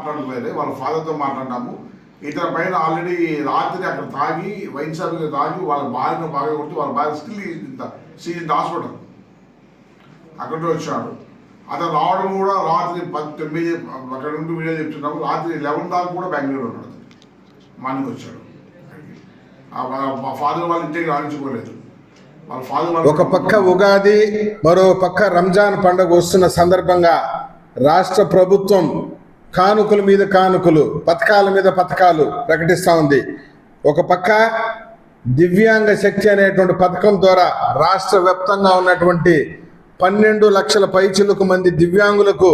మాట్లాడలేదు, వాళ్ళ ఫాదర్తో మాట్లాడినాము. ఇతర పైన ఆల్రెడీ రాత్రి అక్కడ తాగి వైన్ షాప్ తాగి వాళ్ళ భార్యను బాగా కొట్టి వాళ్ళ భార్య స్టిల్ హాస్పిటల్ అక్కడ వచ్చాడు. అతను రావడం కూడా రాత్రి 9 అక్కడ నుండి వీడియో చెప్తున్నాము. రాత్రి 11 దాకా కూడా బెంగళూరు ఉన్నాడు. మార్నింగ్ వచ్చాడు. మా ఫాదర్ వాళ్ళ ఇంటికి రాణించుకోలేదు. వాళ్ళ ఫాదర్ ఒక పక్క ఉగాది, మరో పక్క రంజాన్ పండుగ వస్తున్న సందర్భంగా రాష్ట్ర ప్రభుత్వం కానుకల మీద కానుకలు, పథకాల మీద పథకాలు ప్రకటిస్తూ ఉంది. ఒక పక్క దివ్యాంగ శక్తి అనేటువంటి పథకం ద్వారా రాష్ట్ర వ్యాప్తంగా ఉన్నటువంటి 12 లక్షల పైచిలకు మంది దివ్యాంగులకు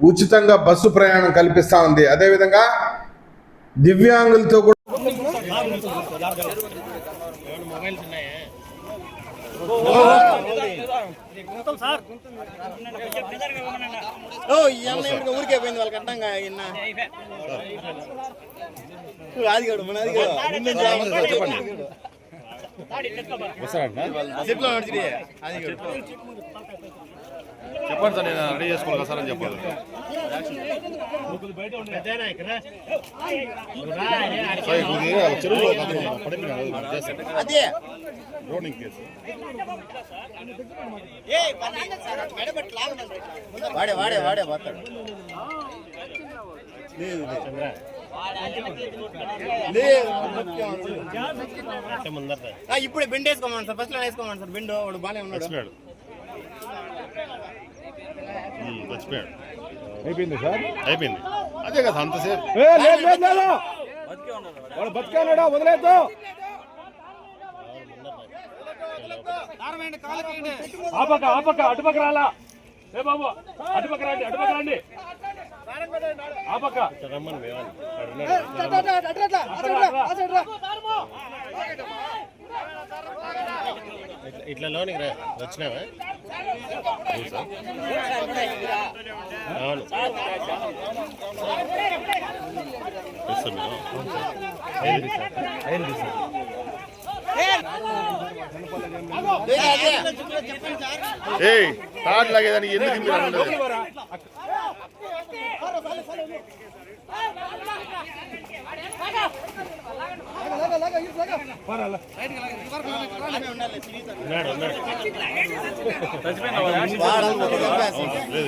ఉచితంగా బస్సు ప్రయాణం కల్పిస్తూ ఉంది. అదేవిధంగా దివ్యాంగులతో కూడా ఊరికే పోయింది వాళ్ళకి అర్థంగా చెప్పండి సార్, నేను రెడీ చేసుకోవాలి సార్ అని చెప్పాలి. వాడే వాడే వాడే పోతాడు. ఇప్పుడే బెండ్ వేసుకోమని సార్, ఫస్ట్ లో వేసుకోమని సార్. బెండ్ వాడు బాగానే ఉన్నాడు. అయిపోయింది సార్, అయిపోయింది. అదే కదా అంతసేపు బతికే ఉన్నాడా, వదిలేదు. ఆపక అటుపక్క రాలా. ఏ బాబు అటుపక్క రండి, అటుపక్క రండి. ఆపక ఇట్లా లోనికి రా వచ్చినావా? అవును తాడు లాగేదానికి ఎందుకు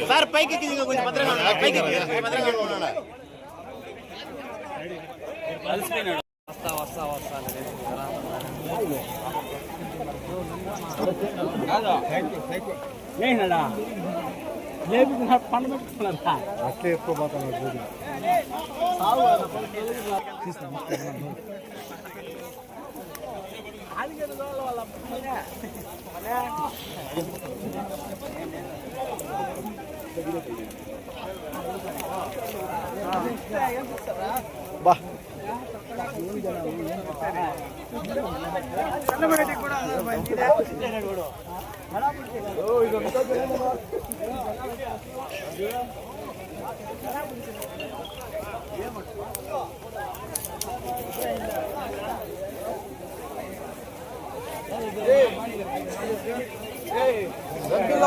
సార్ పైకి కొంచెం భద్రంగా పండు పెట్టుకున్నారా అట్లే ఎక్కువ పోతాను. బా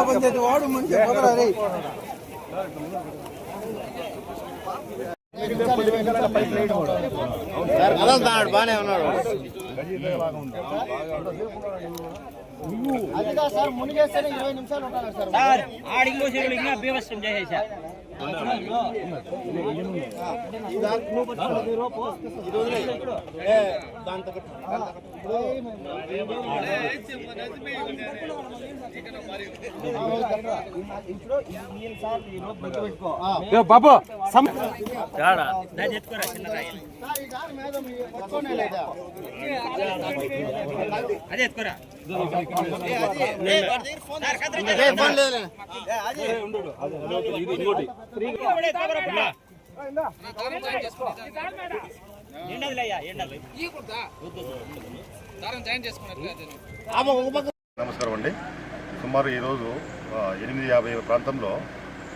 పంచాయతీ వాడు మంచిగా బాగానే ఉన్నాడు. అదిగా సార్ మునిగేస్తేనే 20 నిమిషాలు ఉంటాను సార్. ఆడింగో చెరువులు ఇంకా బీభత్సం చేసేసా. బాబు అదే ఎత్తుకోరా. నమస్కారం అండి. సుమారు ఈరోజు 8:50 ప్రాంతంలో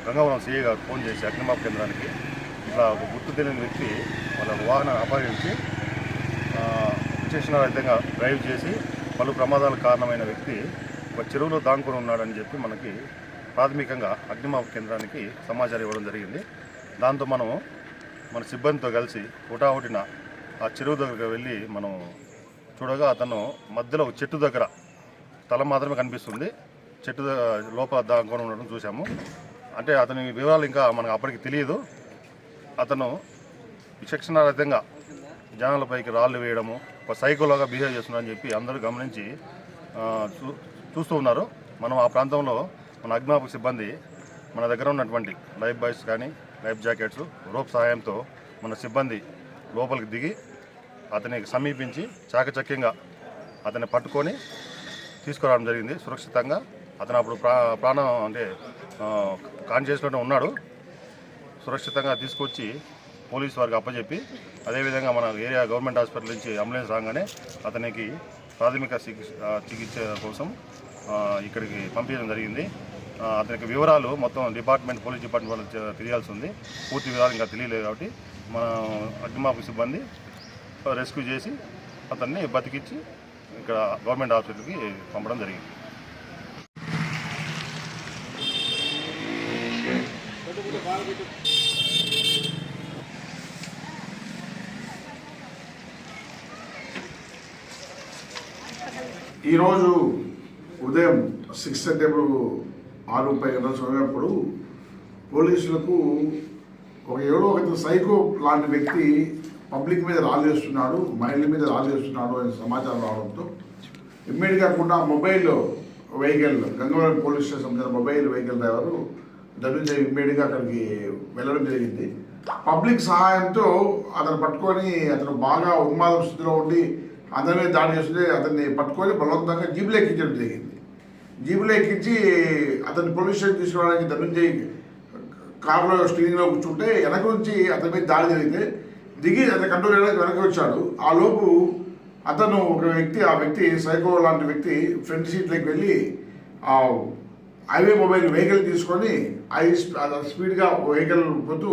గంగవరం సిఐ గారు ఫోన్ చేసి అగ్నిమాపక కేంద్రానికి ఇట్లా ఒక గుర్తు తెలియని వ్యక్తి వాళ్ళ వాహనాన్ని అపహరించి విచక్షణారహితంగా డ్రైవ్ చేసి పలు ప్రమాదాలకు కారణమైన వ్యక్తి ఒక చెరువులో దాంకుని ఉన్నాడని చెప్పి మనకి ప్రాథమికంగా అగ్నిమాపక కేంద్రానికి సమాచారం ఇవ్వడం జరిగింది. దాంతో మనము మన సిబ్బందితో కలిసి హుటాహుటిన ఆ చెరువు దగ్గరికి వెళ్ళి మనం చూడగా అతను మధ్యలో ఒక చెట్టు దగ్గర తల మాత్రమే కనిపిస్తుంది, చెట్టు లోపల దాక్కొని ఉండడం చూసాము. అంటే అతని వివరాలు ఇంకా మనకు అప్పటికి తెలియదు. అతను విచక్షణారహితంగా జనాలపైకి రాళ్ళు వేయడము, ఒక సైకోలాగా బిహేవ్ చేస్తున్నారని చెప్పి అందరూ గమనించి చూస్తూ ఉన్నారు. మనం ఆ ప్రాంతంలో మన అగ్నిమాపక సిబ్బంది మన దగ్గర ఉన్నటువంటి లైఫ్ బాయ్స్ కానీ లైఫ్ జాకెట్స్ రోప్ సహాయంతో మన సిబ్బంది లోపలికి దిగి అతనికి సమీపించి చాకచక్యంగా అతన్ని పట్టుకొని తీసుకురావడం జరిగింది సురక్షితంగా. అతను అప్పుడు ప్రాణం అంటే కాన్షియస్లోనే ఉన్నాడు. సురక్షితంగా తీసుకొచ్చి పోలీసు వారికి అప్పచెప్పి అదేవిధంగా మన ఏరియా గవర్నమెంట్ హాస్పిటల్ నుంచి అంబులెన్స్ రాగానే అతనికి ప్రాథమిక చికిత్స కోసం ఇక్కడికి పంపించడం జరిగింది. అతనికి వివరాలు మొత్తం పోలీస్ డిపార్ట్మెంట్ వాళ్ళకి తెలియాల్సి ఉంది. పూర్తి వివరాలు ఇంకా తెలియలేదు కాబట్టి మన అగ్నిమాపక సిబ్బంది రెస్క్యూ చేసి అతన్ని బతికించి ఇక్కడ గవర్నమెంట్ హాస్పిటల్కి పంపడం జరిగింది. ఈరోజు ఉదయం 6:30 6:30 సమయప్పుడు పోలీసులకు ఒక సైకో లాంటి వ్యక్తి పబ్లిక్ మీద రాళ్ళు చేస్తున్నాడు, మహిళల మీద రాళ్ళు చేస్తున్నాడు అనే సమాచారం రావడంతో ఇమ్మీడియట్గా కూడా mobile vehicle Gangavaram police station సంబంధించిన మొబైల్ వెహికల్ డ్రైవరు ధనుంజయ్ ఇమ్మీడియట్గా అక్కడికి వెళ్ళడం జరిగింది. పబ్లిక్ సహాయంతో అతను పట్టుకొని అతను బాగా ఉన్మాద స్థితిలో ఉండి అతని మీద దాడి చేస్తుంటే అతన్ని పట్టుకొని బలవంతంగా జీబులో ఎక్కించడం జరిగింది. జీబులో ఎక్కించి అతన్ని పోలీస్ స్టేషన్ తీసుకురావడానికి ధనుంజయ్ కారులో స్టీరింగ్లో కూర్చుంటే వెనక నుంచి అతని మీద దాడి జరిగితే దిగి అతను కంట్రోల్ చేయడానికి వెనక్కి వచ్చాడు. ఆ లోపు అతను ఆ వ్యక్తి సైకో లాంటి వ్యక్తి ఫ్రంట్ సీట్లోకి వెళ్ళి ఆ హైవే మొబైల్ వెహికల్ తీసుకొని స్పీడ్గా వెహికల్ పోతూ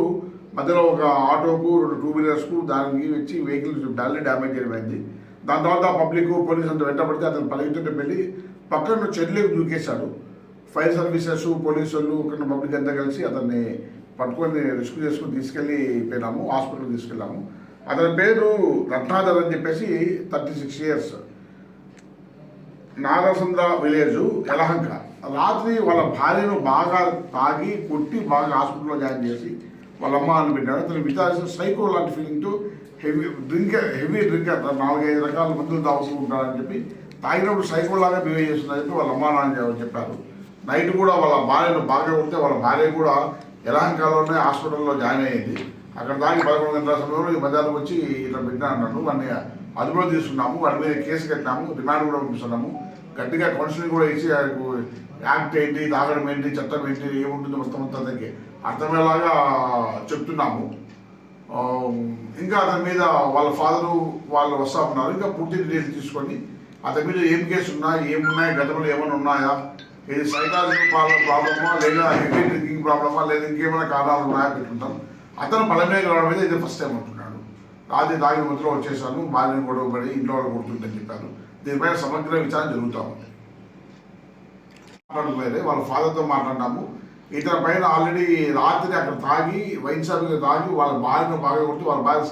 మధ్యలో ఒక ఆటోకు 2 టూ వీలర్స్కు దానికి వచ్చి వెహికల్ డ్యామేజ్ జరిగింది. దాని తర్వాత పబ్లిక్ పోలీసు అంతా వెంటబడితే అతను పరిగెత్తుంటే వెళ్ళి పక్కన చెట్లకు దూకేశాడు. ఫైర్ సర్వీసెస్ పోలీసు వాళ్ళు ఇక్కడ పబ్లిక్ అంతా కలిసి అతన్ని పట్టుకొని రెస్క్యూ చేసుకుని తీసుకెళ్ళిపోయినాము, హాస్పిటల్కి తీసుకెళ్ళాము. అతని పేరు రత్నాధర్ అని చెప్పేసి 36 years, నాగసంద్ర విలేజ్, యలహంక. రాత్రి వాళ్ళ భార్యను బాగా తాగి కొట్టి బాగా హాస్పిటల్లో జాయిన్ చేసి వాళ్ళ అమ్మ అని పెట్టాడు. అతను విచారిస్తే సైకో లాంటి ఫీలింగ్తో హెవీ డ్రింకర్ 4-5 రకాల మందులు తాగుతూ ఉంటారని చెప్పి తాగినప్పుడు సైకో లాగా బిహేవ్ చేస్తుందని చెప్పి వాళ్ళ అమ్మ నాన్న చెప్పారు. నైట్ కూడా వాళ్ళ భార్యను బాగా కొడితే వాళ్ళ భార్య కూడా యలహంకలోనే హాస్పిటల్లో జాయిన్ అయ్యింది. అక్కడ దానికి 11 గంటల సమయంలో ఈ మధ్యాహ్నం వచ్చి ఇట్లా పెట్టినా అన్నాడు. వాడిని అదుపులో తీసుకున్నాము, వాడి మీద కేసు కట్టినాము, రిమాండ్ కూడా పంపిస్తున్నాము. గట్టిగా కౌన్సిలింగ్ కూడా ఇచ్చి యాక్ట్ ఏంటి, తాగడం ఏంటి, చట్టం ఏంటి, ఏముంటుంది మొత్తం అతనికి అర్థమయ్యేలాగా చెప్తున్నాము. ఇంకా అతని మీద వాళ్ళ ఫాదరు వాళ్ళు వస్తా ఉన్నారు. ఇంకా పూర్తి డీటెయిల్స్ తీసుకొని అతని మీద ఏం కేసు ఉన్నాయి, ఏమున్నాయి, గతంలో ఏమైనా ఉన్నాయా, ఇది సైకాలజికల్ ప్రాబ్లమా లేదా హెవీ డ్రింకింగ్ ప్రాబ్లమా లేదా ఇంకేమైనా కారణాలు ఉన్నాయా పెట్టుకుంటాం. అతను పలమే రావడం మీద ఇది ఫస్ట్ టైం అంటున్నాడు. రాత్రి తాగిన మధ్యలో వచ్చేసాను, భార్యను గొడవ పడి ఇంట్లో వాళ్ళు కొడుతుందని చెప్పారు. దీనిపైన సమగ్ర విచారణ జరుగుతూ ఉంది. మాట్లాడలేదు, వాళ్ళ ఫాదర్తో మాట్లాడినాము. ఇతని పైన ఆల్రెడీ రాత్రి అక్కడ తాగి వైన్ షాప్ తాగి వాళ్ళ భార్యను బాగా కొట్టి వాళ్ళ భార్య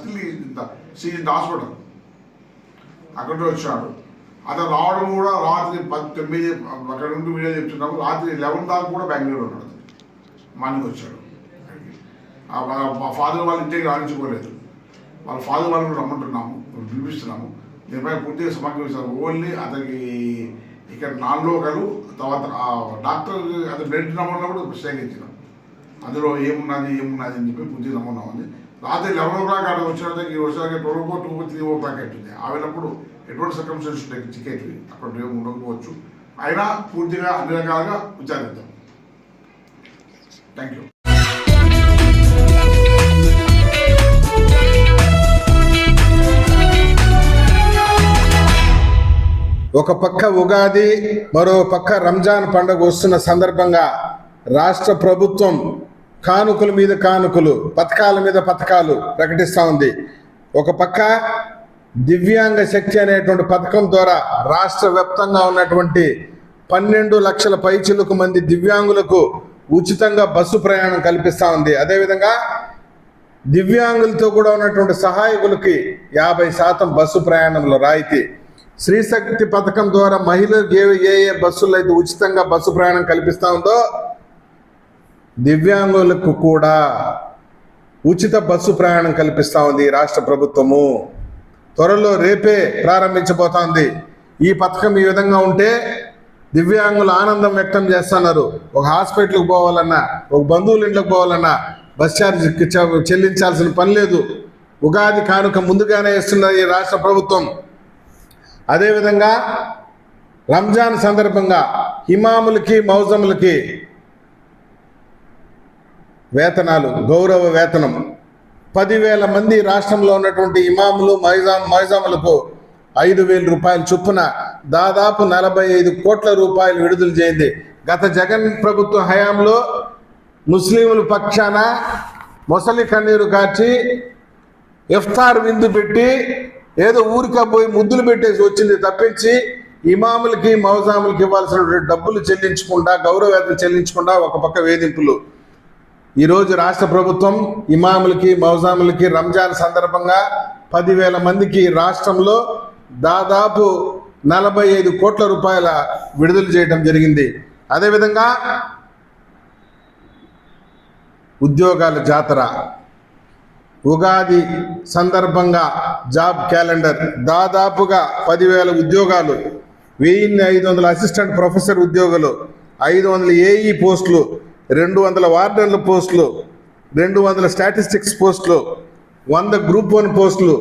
స్టిల్ హాస్పిటల్ అక్కడ వచ్చాడు. అతను రావడం కూడా రాత్రి 9 అక్కడ నుండి వీడియో చెప్తున్నాము. రాత్రి 11 దాకా కూడా బెంగళూరు ఉన్నాడు. మార్నింగ్ వచ్చాడు. మా ఫాదర్ వాళ్ళ ఇంటికి రాణించుకోలేదు. వాళ్ళ ఫాదర్ వాళ్ళని రమ్మంటున్నాము, పిలిపిస్తున్నాము. దీనిపై పూర్తిగా సమగ్రమిస్తారు. ఓన్లీ అతనికి ఇక్కడ నాలుగు తర్వాత డాక్టర్ అతను బ్లడ్ నమూనా కూడా సేకరించినాం. అందులో ఏమున్నది అని చెప్పి పూర్తిగా నమూనా ఉంది. రాత్రి 11 o'clock అక్కడ వచ్చినందుకు ఈ వచ్చాక 12 or 3 o'clock అవుతుంది. ఆవినప్పుడు ఎటువంటి సర్కమ్స్టెన్సెస్ ఉంటాయి, చికెట్లు అక్కడ ఏమి ఉండకపోవచ్చు. అయినా పూర్తిగా అన్ని రకాలుగా విచారిద్దాం. Thank you. ఒక పక్క ఉగాది, మరో పక్క రంజాన్ పండుగ వస్తున్న సందర్భంగా రాష్ట్ర ప్రభుత్వం కానుకల మీద కానుకలు, పథకాల మీద పథకాలు ప్రకటిస్తూ ఉంది. ఒక పక్క దివ్యాంగ శక్తి అనేటువంటి పథకం ద్వారా రాష్ట్ర వ్యాప్తంగా ఉన్నటువంటి 12 లక్షల పైచిలకు మంది దివ్యాంగులకు ఉచితంగా బస్సు ప్రయాణం కల్పిస్తూ ఉంది. అదేవిధంగా దివ్యాంగులతో కూడా ఉన్నటువంటి సహాయకులకి 50% బస్సు ప్రయాణంలో రాయితీ. శ్రీశక్తి పథకం ద్వారా మహిళలకు ఏ బస్సుల్లో అయితే ఉచితంగా బస్సు ప్రయాణం కల్పిస్తూ ఉందో దివ్యాంగులకు కూడా ఉచిత బస్సు ప్రయాణం కల్పిస్తూ ఉంది ఈ రాష్ట్ర ప్రభుత్వము. త్వరలో రేపే ప్రారంభించబోతోంది. ఈ పథకం ఈ విధంగా ఉంటే దివ్యాంగులు ఆనందం వ్యక్తం చేస్తున్నారు. ఒక హాస్పిటల్కి పోవాలన్నా, ఒక బంధువుల ఇంట్లోకి పోవాలన్నా బస్ ఛార్జ్ చెల్లించాల్సిన పని లేదు. ఉగాది కానుక ముందుగానే ఇస్తున్నది ఈ రాష్ట్ర ప్రభుత్వం. అదేవిధంగా రంజాన్ సందర్భంగా ఇమాములకి మౌజములకి వేతనాలు, గౌరవ వేతనం 10,000 మంది రాష్ట్రంలో ఉన్నటువంటి ఇమాములు మైజాములకు 5,000 రూపాయల చొప్పున దాదాపు 45 కోట్ల రూపాయలు విడుదల చేయింది. గత జగన్ ప్రభుత్వ హయాంలో ముస్లింల పక్షాన మొసలి కన్నీరు కార్చి ఇఫ్తార్ విందు పెట్టి ఏదో ఊరికా పోయి ముద్దులు పెట్టేసి వచ్చింది తప్పించి ఇమాములకి మౌజాములకి ఇవ్వాల్సిన డబ్బులు చెల్లించకుండా, గౌరవ వేతనం చెల్లించకుండా ఒక పక్క వేధింపులు. ఈరోజు రాష్ట్ర ప్రభుత్వం ఇమాములకి మౌజాములకి రంజాన్ సందర్భంగా 10,000 మందికి రాష్ట్రంలో దాదాపు 45 కోట్ల రూపాయల విడుదల చేయడం జరిగింది. అదేవిధంగా ఉద్యోగాల జాతర, ఉగాది సందర్భంగా జాబ్ క్యాలెండర్, దాదాపుగా 10,000 ఉద్యోగాలు, 1,500 అసిస్టెంట్ ప్రొఫెసర్ ఉద్యోగులు, 500 ఏఈ పోస్టులు, 200 వార్డర్ల పోస్టులు, 200 స్టాటిస్టిక్స్ పోస్టులు, 100 గ్రూప్ 1 పోస్టులు,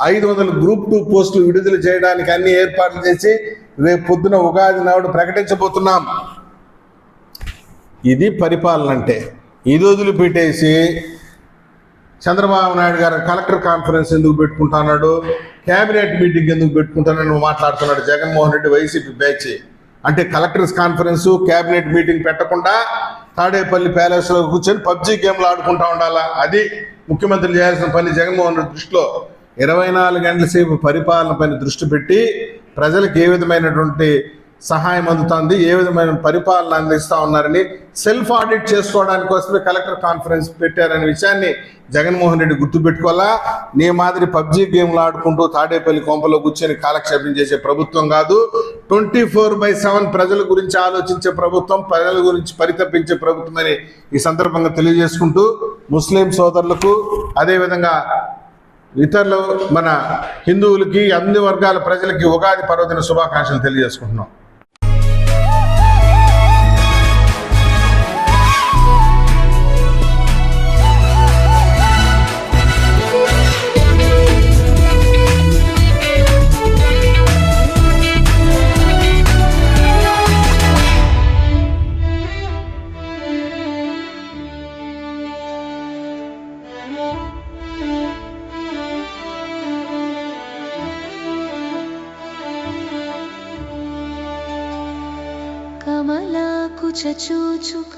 500 గ్రూప్ 2 పోస్టులు విడుదల చేయడానికి అన్ని ఏర్పాట్లు చేసి రేపు పొద్దున ఉగాది నాడు ప్రకటించబోతున్నాం. ఇది పరిపాలన అంటే. ఇది వదిలిపెట్టేసి చంద్రబాబు నాయుడు గారు కలెక్టర్ కాన్ఫరెన్స్ ఎందుకు పెట్టుకుంటున్నాడు, క్యాబినెట్ మీటింగ్ ఎందుకు పెట్టుకుంటానని మాట్లాడుతున్నాడు జగన్మోహన్ రెడ్డి వైసీపీ బ్యాచ్. అంటే కలెక్టర్స్ కాన్ఫరెన్స్, క్యాబినెట్ మీటింగ్ పెట్టకుండా తాడేపల్లి ప్యాలెస్లో కూర్చొని పబ్జీ గేమ్లు ఆడుకుంటా ఉండాలా. అది ముఖ్యమంత్రి చేయాల్సిన పని జగన్మోహన్ రెడ్డి దృష్టిలో. 24 గంటల సేపు పరిపాలన పైన దృష్టి పెట్టి ప్రజలకు ఏ విధమైనటువంటి సహాయం అందుతుంది, ఏ విధమైన పరిపాలన అందిస్తూ ఉన్నారని సెల్ఫ్ ఆడిట్ చేసుకోవడానికి కోసమే కలెక్టర్ కాన్ఫరెన్స్ పెట్టారనే విషయాన్ని జగన్మోహన్ రెడ్డి గుర్తుపెట్టుకోవాలా. నీ మాదిరి పబ్జీ గేమ్లు ఆడుకుంటూ తాడేపల్లి కొంపలో కూర్చొని కాలక్షేపం చేసే ప్రభుత్వం కాదు. 24/7 ప్రజల గురించి ఆలోచించే ప్రభుత్వం, ప్రజల గురించి పరితపించే ప్రభుత్వం అని ఈ సందర్భంగా తెలియజేసుకుంటూ ముస్లిం సోదరులకు, అదేవిధంగా ఇతరులు మన హిందువులకి, అన్ని వర్గాల ప్రజలకి ఉగాది పర్వదిన శుభాకాంక్షలు తెలియజేసుకుంటున్నాం. కమలాకు చచూచుక